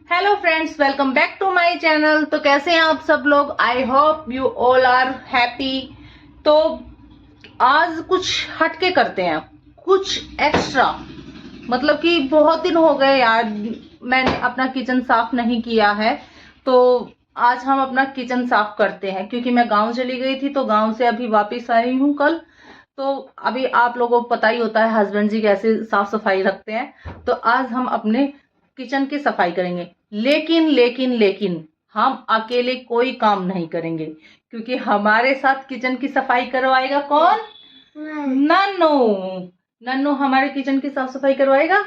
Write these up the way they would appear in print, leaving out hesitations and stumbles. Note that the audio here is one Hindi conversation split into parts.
Hello friends, welcome back to my channel. तो कैसे हैं आप सब लोग? I hope you all are happy. तो आज कुछ हटके करते हैं, कुछ एक्स्ट्रा। मतलब कि बहुत दिन हो गए यार, मैंने अपना किचन साफ नहीं किया है। तो आज हम अपना किचन साफ करते हैं, क्योंकि मैं गांव चली गई थी, तो गांव से अभी वापस आई हूँ कल। तो अभी आप लोगों को पता ही होता है हस्बैंड जी कैसे साफ सफाई रखते हैं। तो आज हम अपने किचन की सफाई करेंगे, लेकिन हम अकेले कोई काम नहीं करेंगे, क्योंकि हमारे साथ किचन की सफाई करवाएगा कौन? नन्नू। नन्नू हमारे किचन की साफ सफाई करवाएगा।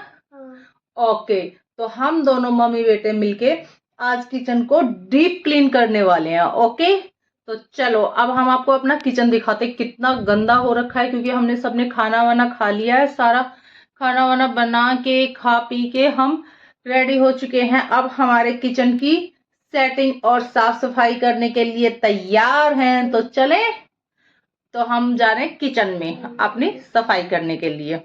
ओके, तो हम दोनों मम्मी बेटे मिलके आज किचन को डीप क्लीन करने वाले हैं। ओके, तो चलो अब हम आपको अपना किचन दिखाते, कितना गंदा हो रखा है, क्योंकि हमने सबने खाना वाना खा लिया है। सारा खाना वाना बना के खा पी के हम रेडी हो चुके हैं। अब हमारे किचन की सेटिंग और साफ सफाई करने के लिए तैयार हैं। तो चले, तो हम जा रहे हैं किचन में अपनी सफाई करने के लिए।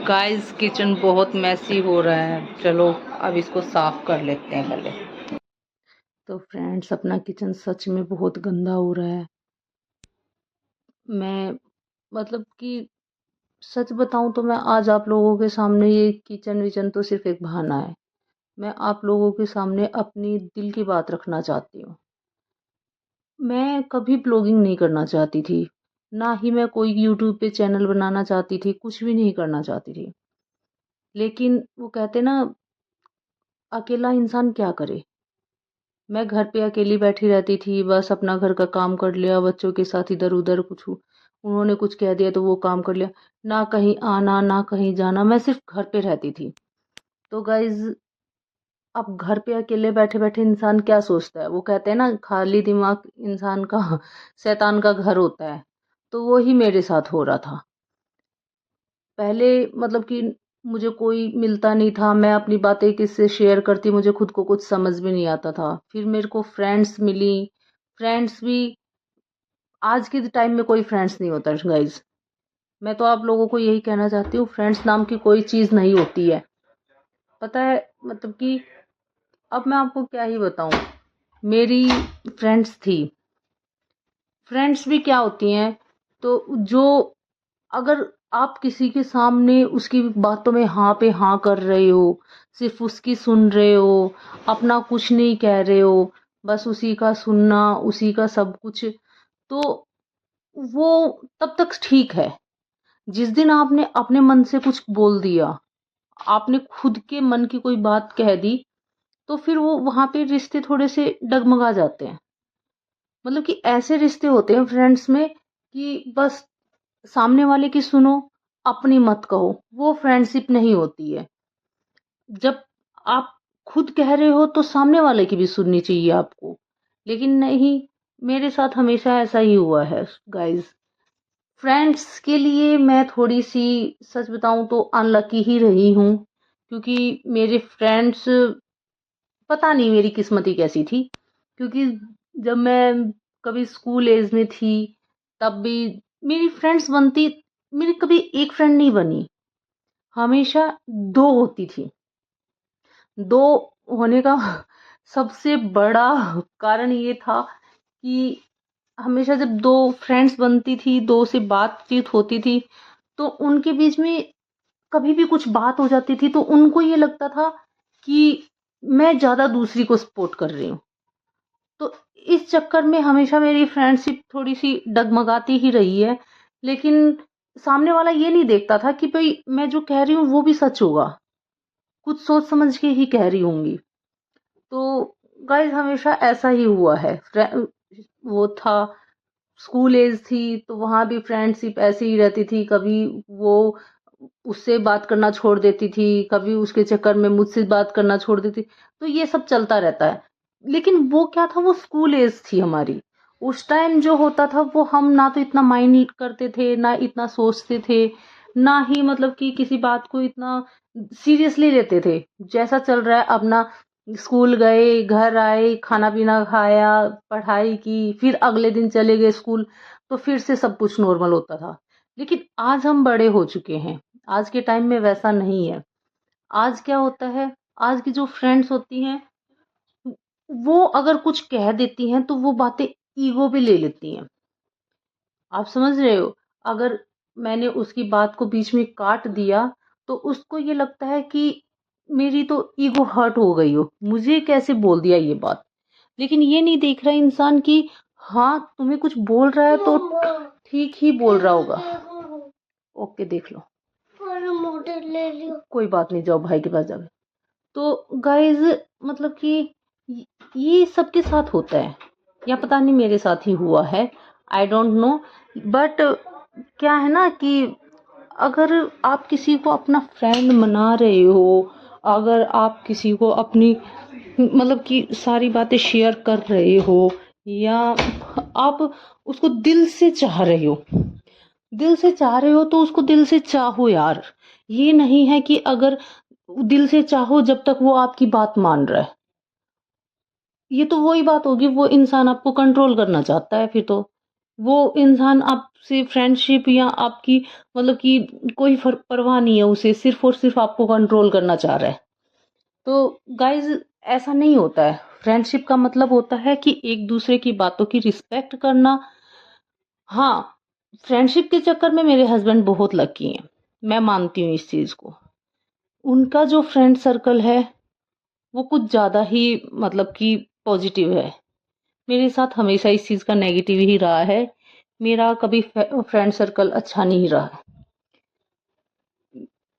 गाइस, किचन बहुत मैसी हो रहा है। चलो अब इसको साफ कर लेते हैं पहले। तो फ्रेंड्स, अपना किचन सच में बहुत गंदा हो रहा है। मैं मतलब कि सच बताऊं तो मैं आज आप लोगों के सामने, ये किचन विचन तो सिर्फ एक बहाना है। मैं आप लोगों के सामने अपनी दिल की बात रखना चाहती हूँ। मैं कभी ब्लॉगिंग नहीं करना चाहती थी, ना ही मैं कोई यूट्यूब पे चैनल बनाना चाहती थी, कुछ भी नहीं करना चाहती थी। लेकिन वो कहते ना, अकेला इंसान क्या करे। मैं घर पे अकेली बैठी रहती थी, बस अपना घर का काम कर लिया, बच्चों के साथ इधर उधर कुछ उन्होंने कुछ कह दिया तो वो काम कर लिया, ना कहीं आना ना कहीं जाना, मैं सिर्फ घर पे रहती थी। तो गाइज, अब घर पे अकेले बैठे बैठे इंसान क्या सोचता है? वो कहते हैं ना, खाली दिमाग इंसान का शैतान का घर होता है। तो वो ही मेरे साथ हो रहा था। पहले मतलब कि मुझे कोई मिलता नहीं था, मैं अपनी बातें किससे शेयर करती, मुझे खुद को कुछ समझ में नहीं आता था। फिर मेरे को फ्रेंड्स मिली। फ्रेंड्स भी, आज के टाइम में कोई फ्रेंड्स नहीं होता गाइज। मैं तो आप लोगों को यही कहना चाहती हूँ, फ्रेंड्स नाम की कोई चीज़ नहीं होती है। पता है, मतलब कि अब मैं आपको क्या ही बताऊं। मेरी फ्रेंड्स थी। फ्रेंड्स भी क्या होती हैं, तो जो, अगर आप किसी के सामने उसकी बातों में हाँ पे हाँ कर रहे हो, सिर्फ उसकी सुन रहे हो, अपना कुछ नहीं कह रहे हो, बस उसी का सुनना, उसी का सब कुछ, तो वो तब तक ठीक है। जिस दिन आपने अपने मन से कुछ बोल दिया, आपने खुद के मन की कोई बात कह दी, तो फिर वो वहां पे रिश्ते थोड़े से डगमगा जाते हैं। मतलब कि ऐसे रिश्ते होते हैं फ्रेंड्स में कि बस सामने वाले की सुनो, अपनी मत कहो। वो फ्रेंडशिप नहीं होती है। जब आप खुद कह रहे हो तो सामने वाले की भी सुननी चाहिए आपको। लेकिन नहीं, मेरे साथ हमेशा ऐसा ही हुआ है गाइज। फ्रेंड्स के लिए मैं थोड़ी सी, सच बताऊं तो अनलकी ही रही हूँ, क्योंकि मेरे फ्रेंड्स, पता नहीं मेरी किस्मत ही कैसी थी। क्योंकि जब मैं कभी स्कूल एज में थी, तब भी मेरी फ्रेंड्स बनती, मेरी कभी एक फ्रेंड नहीं बनी, हमेशा दो होती थी। दो होने का सबसे बड़ा कारण ये था कि हमेशा जब दो फ्रेंड्स बनती थी, दो से बातचीत होती थी, तो उनके बीच में कभी भी कुछ बात हो जाती थी, तो उनको ये लगता था कि मैं ज्यादा दूसरी को सपोर्ट कर रही हूँ। तो इस चक्कर में हमेशा मेरी फ्रेंडशिप थोड़ी सी डगमगाती ही रही है। लेकिन सामने वाला ये नहीं देखता था कि भाई मैं जो कह रही हूँ वो भी सच होगा, कुछ सोच समझ के ही कह रही होंगी। तो गाइस, हमेशा ऐसा ही हुआ है। वो था, स्कूल एज थी, तो वहां भी फ्रेंडशिप ऐसी ही रहती थी। कभी वो उससे बात करना छोड़ देती थी, कभी उसके चक्कर में मुझसे बात करना छोड़ देती। तो ये सब चलता रहता है। लेकिन वो क्या था, वो स्कूल एज थी हमारी। उस टाइम जो होता था वो हम ना तो इतना माइंड करते थे, ना इतना सोचते थे, ना ही मतलब कि किसी बात को इतना सीरियसली लेते थे। जैसा चल रहा है अपना, स्कूल गए, घर आए, खाना पीना खाया, पढ़ाई की, फिर अगले दिन चले गए स्कूल, तो फिर से सब कुछ नॉर्मल होता था। लेकिन आज हम बड़े हो चुके हैं, आज के टाइम में वैसा नहीं है। आज क्या होता है, आज की जो फ्रेंड्स होती हैं वो अगर कुछ कह देती हैं तो वो बातें ईगो पे ले लेती हैं। आप समझ रहे हो? अगर मैंने उसकी बात को बीच में काट दिया तो उसको ये लगता है कि मेरी तो ईगो हर्ट हो गई हो, मुझे कैसे बोल दिया ये बात। लेकिन ये नहीं देख रहा इंसान कि हाँ तुम्हें कुछ बोल रहा है तो ठीक ही बोल रहा होगा। ओके देख लो, कोई बात नहीं, जाओ भाई के पास जाओ। तो गाइज मतलब कि ये सबके साथ होता है, या पता नहीं मेरे साथ ही हुआ है, आई डोंट नो। बट क्या है ना कि अगर आप किसी को अपना फ्रेंड बना रहे हो, अगर आप किसी को अपनी मतलब कि सारी बातें शेयर कर रहे हो, या आप उसको दिल से चाह रहे हो, दिल से चाह रहे हो तो उसको दिल से चाहो यार। ये नहीं है कि अगर दिल से चाहो जब तक वो आपकी बात मान रहा है, ये तो वही बात होगी, वो इंसान आपको कंट्रोल करना चाहता है। फिर तो वो इंसान आपसे फ्रेंडशिप या आपकी मतलब कि कोई परवाह नहीं है उसे, सिर्फ और सिर्फ आपको कंट्रोल करना चाह रहा है। तो गाइज ऐसा नहीं होता है। फ्रेंडशिप का मतलब होता है कि एक दूसरे की बातों की रिस्पेक्ट करना। हाँ, फ्रेंडशिप के चक्कर में मेरे हस्बैंड बहुत लकी हैं, मैं मानती हूँ इस चीज को। उनका जो फ्रेंड सर्कल है वो कुछ ज्यादा ही मतलब कि पॉजिटिव है। मेरे साथ हमेशा इस चीज का नेगेटिव ही रहा है, मेरा कभी फ्रेंड सर्कल अच्छा नहीं रहा,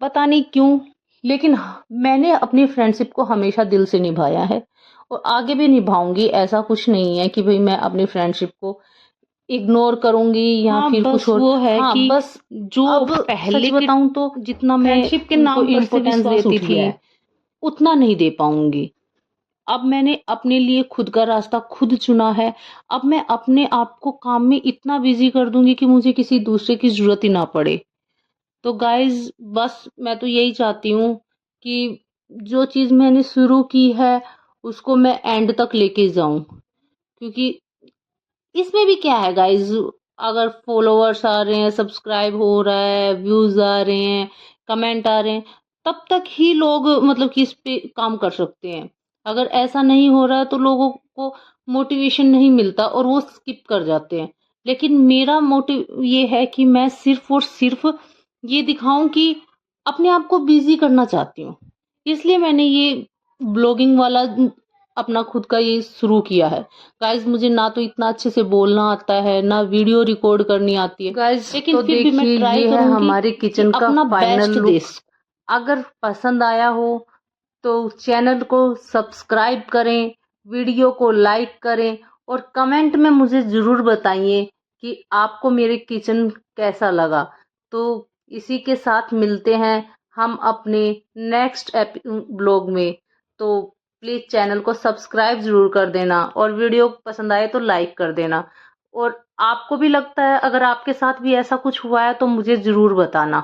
पता नहीं क्यों। लेकिन मैंने अपनी फ्रेंडशिप को हमेशा दिल से निभाया है और आगे भी निभाऊंगी। ऐसा कुछ नहीं है कि भाई मैं अपनी फ्रेंडशिप को इग्नोर करूंगी या हाँ फिर बस कुछ और। वो है हाँ कि बस जो अब पहले सच के बताऊं तो जितना मैं फ्रेंडशिप के उनको नाम पर से इम्पोर्टेंस विश्वास देती उठ थी गया है, उतना नहीं दे पाऊंगी। अब मैंने अपने लिए खुद का रास्ता खुद चुना है। अब मैं अपने आप को काम में इतना बिजी कर दूंगी कि मुझे किसी दूसरे की जरूरत ही ना पड़े। तो गाइज बस मैं तो यही चाहती हूँ कि जो चीज मैंने शुरू की है उसको मैं एंड तक लेके जाऊं, क्योंकि इसमें भी क्या है गाइज, अगर फॉलोअर्स आ रहे हैं, सब्सक्राइब हो रहा है, व्यूज आ रहे हैं, कमेंट आ रहे हैं, तब तक ही लोग मतलब कि इस पे काम कर सकते हैं। अगर ऐसा नहीं हो रहा है तो लोगों को मोटिवेशन नहीं मिलता और वो स्किप कर जाते हैं। लेकिन मेरा मोटिव ये है कि मैं सिर्फ और सिर्फ ये दिखाऊं कि अपने आप को बिजी करना चाहती हूँ, इसलिए मैंने ये ब्लॉगिंग वाला अपना खुद का ये शुरू किया है। गाइज मुझे ना तो इतना अच्छे से बोलना आता है, ना वीडियो रिकॉर्ड करनी आती है, गाइस लेकिन तो फिर भी मैं देखिए ट्राई ये है करूंगी हमारे कि किचन का अपना फाइनल बेस्ट दे लुक। सकूं। अगर पसंद आया हो तो चैनल को सब्सक्राइब करें, वीडियो को लाइक करें और कमेंट में मुझे ज़रूर बताइए कि आपको मेरे किचन कैसा लगा। तो इसी के साथ मिलते हैं हम अपने नेक्स्ट ब्लॉग में। तो प्लीज़ चैनल को सब्सक्राइब ज़रूर कर देना और वीडियो पसंद आए तो लाइक कर देना। और आपको भी लगता है अगर आपके साथ भी ऐसा कुछ हुआ है तो मुझे ज़रूर बताना।